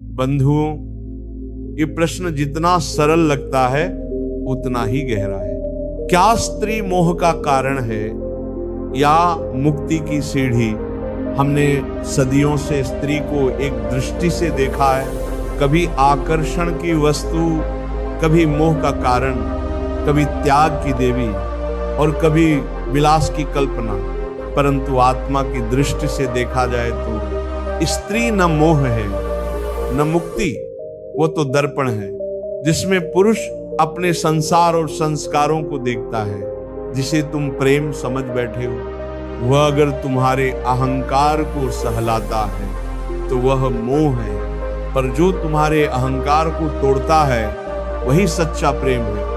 बंधुओं, ये प्रश्न जितना सरल लगता है उतना ही गहरा है। क्या स्त्री मोह का कारण है या मुक्ति की सीढ़ी? हमने सदियों से स्त्री को एक दृष्टि से देखा है, कभी आकर्षण की वस्तु, कभी मोह का कारण, कभी त्याग की देवी और कभी विलास की कल्पना। परंतु आत्मा की दृष्टि से देखा जाए तो स्त्री न मोह है न मुक्ति, वो तो दर्पण है जिसमें पुरुष अपने संसार और संस्कारों को देखता है। जिसे तुम प्रेम समझ बैठे हो वह अगर तुम्हारे अहंकार को सहलाता है तो वह मोह है, पर जो तुम्हारे अहंकार को तोड़ता है वही सच्चा प्रेम है।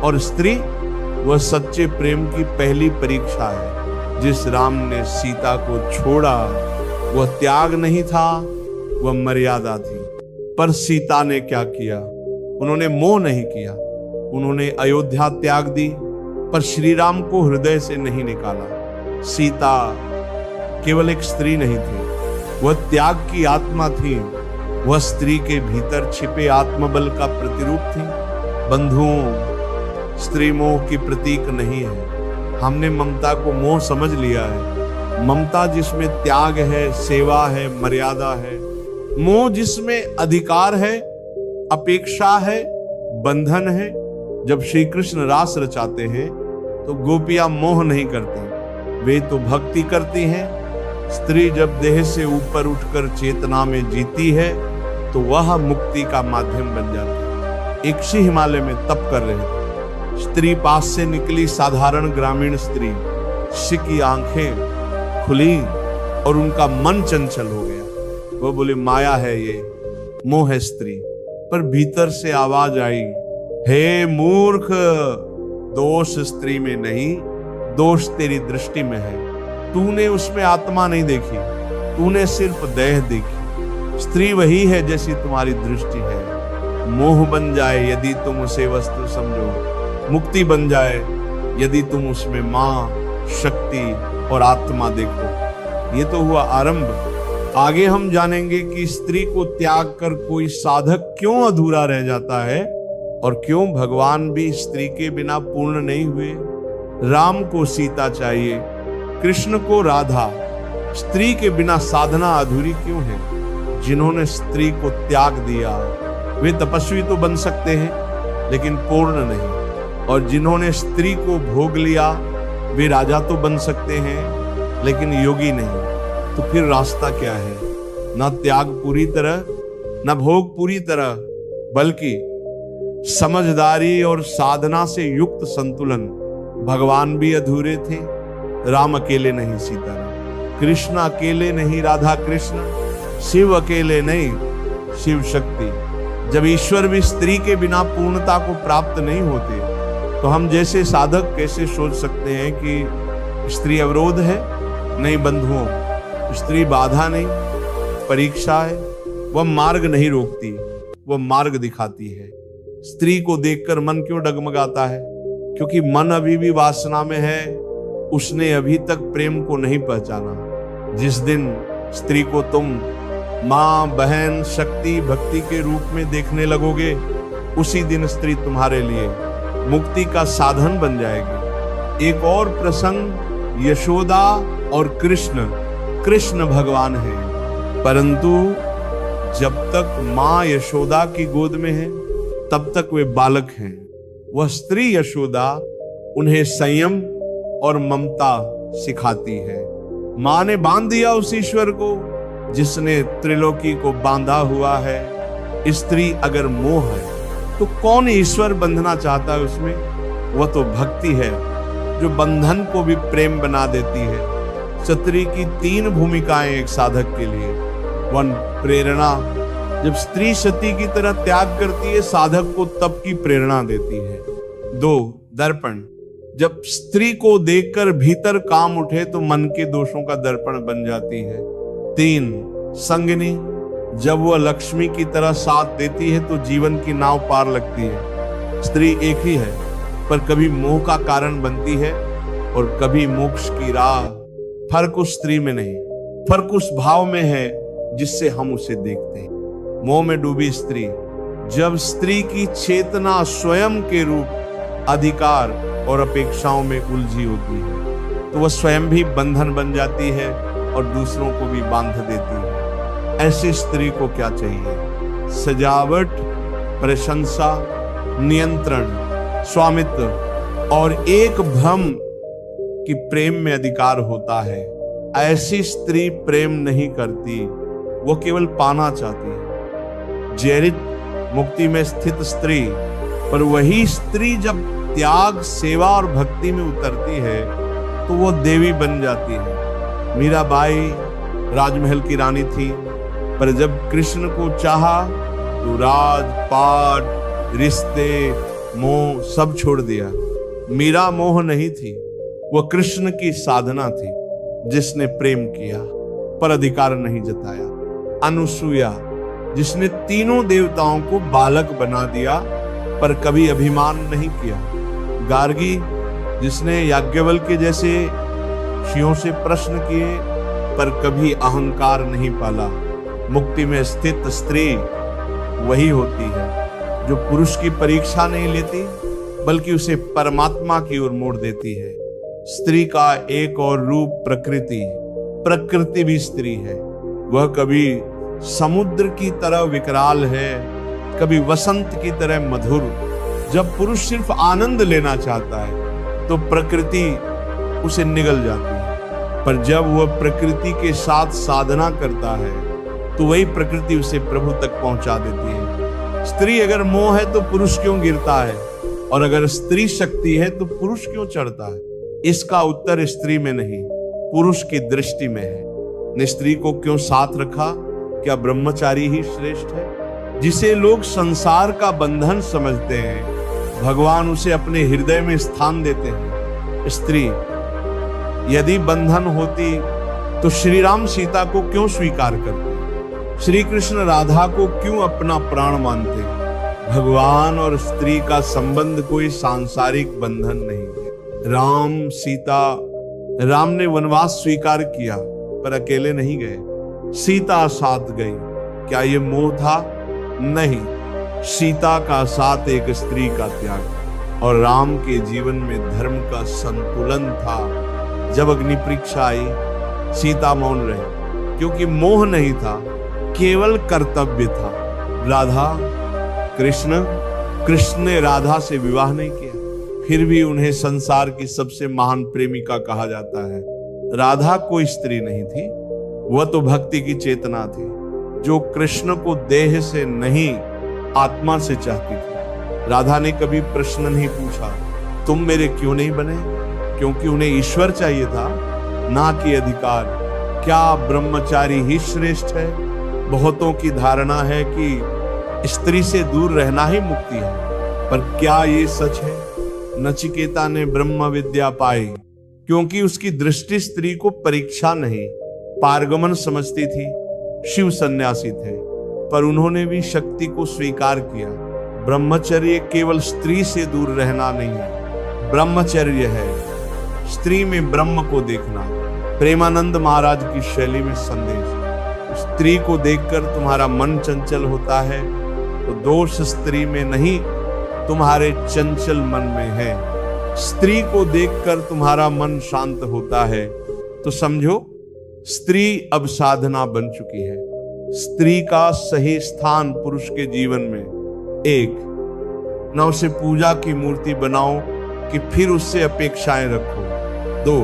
और स्त्री वह सच्चे प्रेम की पहली परीक्षा है। जिस राम ने सीता को छोड़ा वह त्याग नहीं था, वह मर्यादा थी। पर सीता ने क्या किया? उन्होंने मोह नहीं किया, उन्होंने अयोध्या त्याग दी, पर श्री राम को हृदय से नहीं निकाला। सीता केवल एक स्त्री नहीं थी, वह त्याग की आत्मा थी। वह स्त्री के भीतर छिपे आत्मबल का प्रतिरूप थी। बंधुओं, स्त्री मोह की प्रतीक नहीं है। हमने ममता को मोह समझ लिया है। ममता जिसमें त्याग है, सेवा है, मर्यादा है। मोह जिसमें अधिकार है, अपेक्षा है, बंधन है। जब श्री कृष्ण रास रचाते हैं तो गोपियां मोह नहीं करती, वे तो भक्ति करती हैं। स्त्री जब देह से ऊपर उठकर चेतना में जीती है तो वह मुक्ति का माध्यम बन जाती है। एक ऋषि हिमालय में तप कर रहे थे। स्त्री पास से निकली, साधारण ग्रामीण स्त्री। ऋषि की आंखें खुली और उनका मन चंचल हो गया। वो बोले, माया है ये, मोह है स्त्री। पर भीतर से आवाज आई, हे मूर्ख, दोष स्त्री में नहीं, दोष तेरी दृष्टि में है। तूने उसमें आत्मा नहीं देखी, तूने सिर्फ देह देखी। स्त्री वही है जैसी तुम्हारी दृष्टि है। मोह बन जाए यदि तुम उसे वस्तु समझो, मुक्ति बन जाए यदि तुम उसमें मां, शक्ति और आत्मा देखो। ये तो हुआ आरंभ। आगे हम जानेंगे कि स्त्री को त्याग कर कोई साधक क्यों अधूरा रह जाता है और क्यों भगवान भी स्त्री के बिना पूर्ण नहीं हुए। राम को सीता चाहिए, कृष्ण को राधा। स्त्री के बिना साधना अधूरी क्यों है? जिन्होंने स्त्री को त्याग दिया वे तपस्वी तो बन सकते हैं लेकिन पूर्ण नहीं, और जिन्होंने स्त्री को भोग लिया वे राजा तो बन सकते हैं लेकिन योगी नहीं। तो फिर रास्ता क्या है? न त्याग पूरी तरह, न भोग पूरी तरह, बल्कि समझदारी और साधना से युक्त संतुलन। भगवान भी अधूरे थे, राम अकेले नहीं सीता राम, कृष्ण अकेले नहीं राधा कृष्ण, शिव अकेले नहीं शिव शक्ति। जब ईश्वर भी स्त्री के बिना पूर्णता को प्राप्त नहीं होते तो हम जैसे साधक कैसे सोच सकते हैं कि स्त्री अवरोध है? नहीं बंधुओं, स्त्री बाधा नहीं, परीक्षा है। वह मार्ग नहीं रोकती, वह मार्ग दिखाती है। स्त्री को देखकर मन क्यों डगमगाता है? क्योंकि मन अभी भी वासना में है, उसने अभी तक प्रेम को नहीं पहचाना। जिस दिन स्त्री को तुम मां, बहन, शक्ति, भक्ति के रूप में देखने लगोगे, उसी दिन स्त्री तुम्हारे लिए मुक्ति का साधन बन जाएगी। एक और प्रसंग, यशोदा और कृष्ण। कृष्ण भगवान है, परंतु जब तक मां यशोदा की गोद में है तब तक वे बालक हैं। वह स्त्री यशोदा उन्हें संयम और ममता सिखाती है। मां ने बांध दिया उस ईश्वर को जिसने त्रिलोकी को बांधा हुआ है। स्त्री अगर मोह है तो कौन ईश्वर बंधना चाहता है उसमें? वह तो भक्ति है जो बंधन को भी प्रेम बना देती है। सती की 3 भूमिकाएं एक साधक के लिए। 1, प्रेरणा। जब स्त्री सती की तरह त्याग करती है, साधक को तप की प्रेरणा देती है। 2, दर्पण। जब स्त्री को देखकर भीतर काम उठे तो मन के दोषों का दर्पण बन जाती है। 3, संगिनी। जब वह लक्ष्मी की तरह साथ देती है तो जीवन की नाव पार लगती है। स्त्री एक ही है, पर कभी मोह का कारण बनती है और कभी मोक्ष की राह। फर्क उस स्त्री में नहीं, फर्क उस भाव में है जिससे हम उसे देखते हैं। मोह में डूबी स्त्री, जब स्त्री की चेतना स्वयं के रूप अधिकार और अपेक्षाओं में उलझी होती है तो वह स्वयं भी बंधन बन जाती है और दूसरों को भी बांध देती है। ऐसी स्त्री को क्या चाहिए? सजावट, प्रशंसा, नियंत्रण, स्वामित्व और एक भ्रम कि प्रेम में अधिकार होता है। ऐसी स्त्री प्रेम नहीं करती, वो केवल पाना चाहती है। जैरित मुक्ति में स्थित स्त्री, पर वही स्त्री जब त्याग, सेवा और भक्ति में उतरती है तो वो देवी बन जाती है। मीराबाई राजमहल की रानी थी, पर जब कृष्ण को चाहा तो राज, पाट, रिश्ते, मोह सब छोड़ दिया। मीरा मोह नहीं थी, वह कृष्ण की साधना थी जिसने प्रेम किया पर अधिकार नहीं जताया। अनुसुईया जिसने तीनों देवताओं को बालक बना दिया पर कभी अभिमान नहीं किया। गार्गी जिसने याज्ञवल्क्य जैसे ऋषियों से प्रश्न किए पर कभी अहंकार नहीं पाला। मुक्ति में स्थित स्त्री वही होती है जो पुरुष की परीक्षा नहीं लेती बल्कि उसे परमात्मा की ओर मोड़ देती है। स्त्री का एक और रूप प्रकृति, प्रकृति भी स्त्री है। वह कभी समुद्र की तरह विकराल है, कभी वसंत की तरह मधुर। जब पुरुष सिर्फ आनंद लेना चाहता है तो प्रकृति उसे निगल जाती है, पर जब वह प्रकृति के साथ साधना करता है तो वही प्रकृति उसे प्रभु तक पहुंचा देती है। स्त्री अगर मोह है तो पुरुष क्यों गिरता है, और अगर स्त्री शक्ति है तो पुरुष क्यों चढ़ता है? इसका उत्तर स्त्री में नहीं, पुरुष की दृष्टि में है। ने स्त्री को क्यों साथ रखा? क्या ब्रह्मचारी ही श्रेष्ठ है? जिसे लोग संसार का बंधन समझते हैं, भगवान उसे अपने हृदय में स्थान देते हैं। स्त्री यदि बंधन होती तो श्री राम सीता को क्यों स्वीकार करते? श्री कृष्ण राधा को क्यों अपना प्राण मानते? भगवान और स्त्री का संबंध कोई सांसारिक बंधन नहीं है। राम सीता, राम ने वनवास स्वीकार किया पर अकेले नहीं गए, सीता साथ गई। क्या ये मोह था? नहीं, सीता का साथ एक स्त्री का त्याग और राम के जीवन में धर्म का संतुलन था। जब अग्नि परीक्षा आई, सीता मौन रही क्योंकि मोह नहीं था, केवल कर्तव्य था। राधा, कृष्ण ने राधा से विवाह नहीं किया, फिर भी उन्हें संसार की सबसे महान प्रेमिका कहा जाता है। राधा कोई स्त्री नहीं थी, वह तो भक्ति की चेतना थी जो कृष्ण को देह से नहीं आत्मा से चाहती थी। राधा ने कभी प्रश्न नहीं पूछा तुम मेरे क्यों नहीं बने, क्योंकि उन्हें ईश्वर चाहिए था ना कि अधिकार। क्या ब्रह्मचारी ही श्रेष्ठ है? बहुतों की धारणा है कि स्त्री से दूर रहना ही मुक्ति है, पर क्या ये सच है? नचिकेता ने ब्रह्म विद्या पाई क्योंकि उसकी दृष्टि स्त्री को परीक्षा नहीं पारगमन समझती थी। शिव सन्यासी थे पर उन्होंने भी शक्ति को स्वीकार किया। ब्रह्मचर्य केवल स्त्री से दूर रहना नहीं है, ब्रह्मचर्य है स्त्री में ब्रह्म को देखना। प्रेमानंद महाराज की शैली में संदेश, स्त्री को देखकर तुम्हारा मन चंचल होता है तो दोष स्त्री में नहीं तुम्हारे चंचल मन में है। स्त्री को देखकर तुम्हारा मन शांत होता है तो समझो स्त्री अब साधना बन चुकी है। स्त्री का सही स्थान पुरुष के जीवन में, एक, न उसे पूजा की मूर्ति बनाओ कि फिर उससे अपेक्षाएं रखो। दो,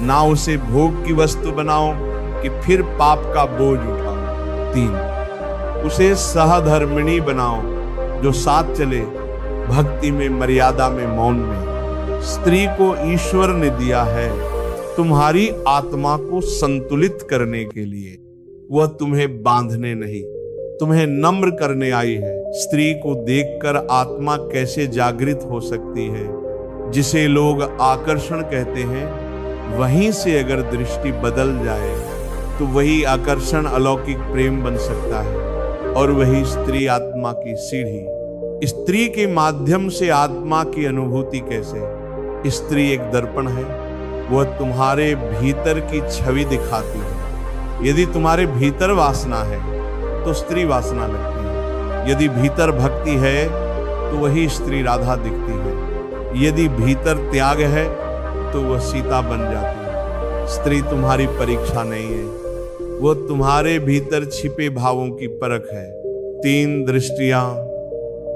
ना उसे भोग की वस्तु बनाओ कि फिर पाप का बोझ उठाओ। तीन, उसे सहधर्मिणी बनाओ जो साथ चले भक्ति में, मर्यादा में, मौन में। स्त्री को ईश्वर ने दिया है तुम्हारी आत्मा को संतुलित करने के लिए, वह तुम्हें बांधने नहीं, तुम्हें नम्र करने आई है। स्त्री को देखकर आत्मा कैसे जागृत हो सकती है? जिसे लोग आकर्षण कहते हैं, वहीं से अगर दृष्टि बदल जाए तो वही आकर्षण अलौकिक प्रेम बन सकता है, और वही स्त्री आत्मा की सीढ़ी। स्त्री के माध्यम से आत्मा की अनुभूति कैसे? स्त्री एक दर्पण है, वह तुम्हारे भीतर की छवि दिखाती है। यदि तुम्हारे भीतर वासना है तो स्त्री वासना लगती है। यदि भीतर भक्ति है तो वही स्त्री राधा दिखती है। यदि भीतर त्याग है तो वह सीता बन जाती है। स्त्री तुम्हारी परीक्षा नहीं है, वो तुम्हारे भीतर छिपे भावों की परख है। 3 दृष्टियां,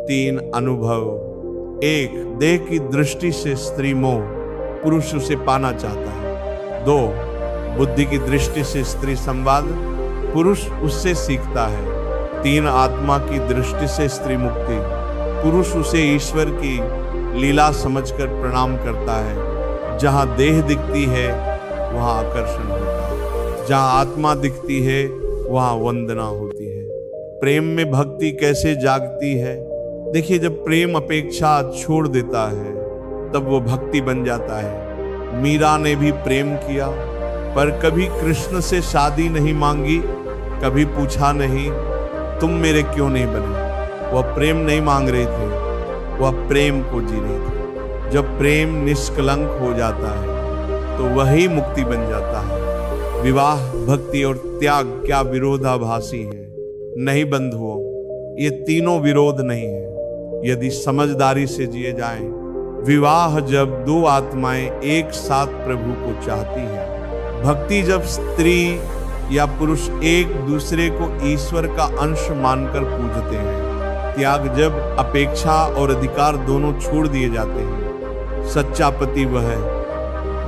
3 अनुभव। 1 देह की दृष्टि से स्त्री मोह, पुरुष उसे पाना चाहता है। 2 बुद्धि की दृष्टि से स्त्री संवाद, पुरुष उससे सीखता है। 3 आत्मा की दृष्टि से स्त्री मुक्ति, पुरुष उसे ईश्वर की लीला समझकर प्रणाम करता है। जहां देह दिखती है वहां आकर्षण होता है, जहां आत्मा दिखती है वहां वंदना होती है। प्रेम में भक्ति कैसे जागती है? देखिए, जब प्रेम अपेक्षा छोड़ देता है तब वो भक्ति बन जाता है। मीरा ने भी प्रेम किया, पर कभी कृष्ण से शादी नहीं मांगी, कभी पूछा नहीं तुम मेरे क्यों नहीं बने। वह प्रेम नहीं मांग रहे थे, वह प्रेम को जी रहे थे। जब प्रेम निष्कलंक हो जाता है तो वही मुक्ति बन जाता है। विवाह, भक्ति और त्याग क्या विरोधाभासी है? नहीं बंधुओं, ये तीनों विरोध नहीं है यदि समझदारी से जिए जाएं। विवाह जब 2 आत्माएं एक साथ प्रभु को चाहती हैं, भक्ति जब स्त्री या पुरुष एक दूसरे को ईश्वर का अंश मानकर पूजते हैं, त्याग जब अपेक्षा और अधिकार दोनों छोड़ दिए जाते हैं। सच्चा पति वह है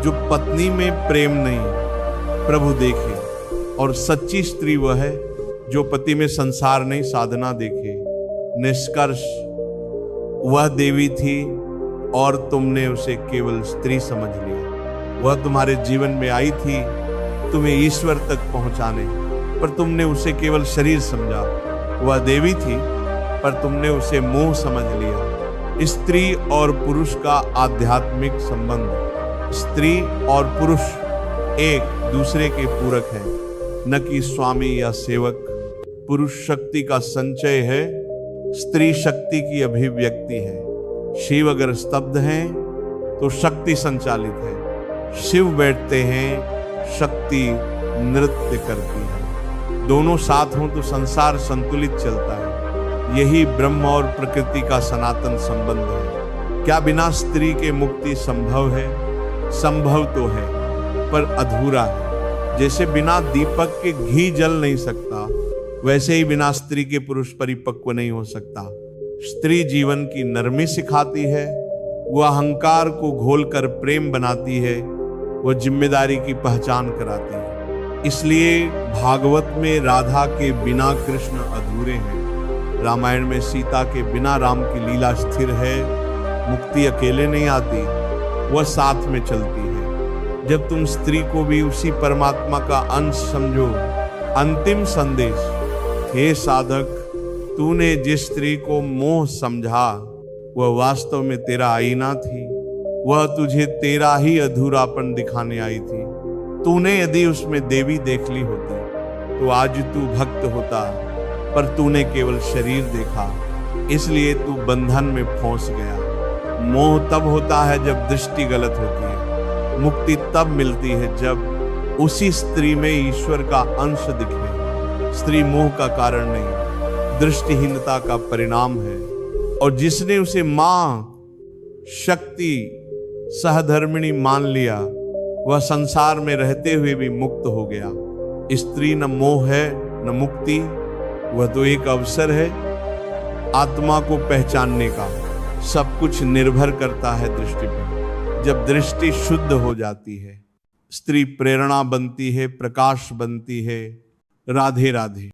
जो पत्नी में प्रेम नहीं प्रभु देखे, और सच्ची स्त्री वह है जो पति में संसार नहीं साधना देखे। निष्कर्ष, वह देवी थी और तुमने उसे केवल स्त्री समझ लिया। वह तुम्हारे जीवन में आई थी तुम्हें ईश्वर तक पहुंचाने, पर तुमने उसे केवल शरीर समझा। वह देवी थी पर तुमने उसे मोह समझ लिया। स्त्री और पुरुष का आध्यात्मिक संबंध, स्त्री और पुरुष एक दूसरे के पूरक हैं, न कि स्वामी या सेवक। पुरुष शक्ति का संचय है, स्त्री शक्ति की अभिव्यक्ति है। शिव अगर स्तब्ध हैं तो शक्ति संचालित है, शिव बैठते हैं शक्ति नृत्य करती है। दोनों साथ हों तो संसार संतुलित चलता है। यही ब्रह्म और प्रकृति का सनातन संबंध है। क्या बिना स्त्री के मुक्ति संभव है? संभव तो है, पर अधूरा है। जैसे बिना दीपक के घी जल नहीं सकता, वैसे ही बिना स्त्री के पुरुष परिपक्व नहीं हो सकता। स्त्री जीवन की नरमी सिखाती है, वह अहंकार को घोलकर प्रेम बनाती है, वह जिम्मेदारी की पहचान कराती है। इसलिए भागवत में राधा के बिना कृष्ण अधूरे हैं, रामायण में सीता के बिना राम की लीला स्थिर है। मुक्ति अकेले नहीं आती, वह साथ में चलती है। जब तुम स्त्री को भी उसी परमात्मा का अंश समझो। अंतिम संदेश, हे साधक, तूने जिस स्त्री को मोह समझा वह वास्तव में तेरा आईना थी। वह तुझे तेरा ही अधूरापन दिखाने आई थी। तूने यदि उसमें देवी देख ली होती तो आज तू भक्त होता, पर तूने केवल शरीर देखा, इसलिए तू बंधन में फंस गया। मोह तब होता है जब दृष्टि गलत होती है। मुक्ति तब मिलती है जब उसी स्त्री में ईश्वर का अंश दिखे। स्त्री मोह का कारण नहीं, दृष्टिहीनता का परिणाम है। और जिसने उसे मां, शक्ति, सहधर्मिणी मान लिया, वह संसार में रहते हुए भी मुक्त हो गया। स्त्री न मोह है न मुक्ति, वह तो एक अवसर है आत्मा को पहचानने का। सब कुछ निर्भर करता है दृष्टि पर। जब दृष्टि शुद्ध हो जाती है, स्त्री प्रेरणा बनती है, प्रकाश बनती है। राधे राधे।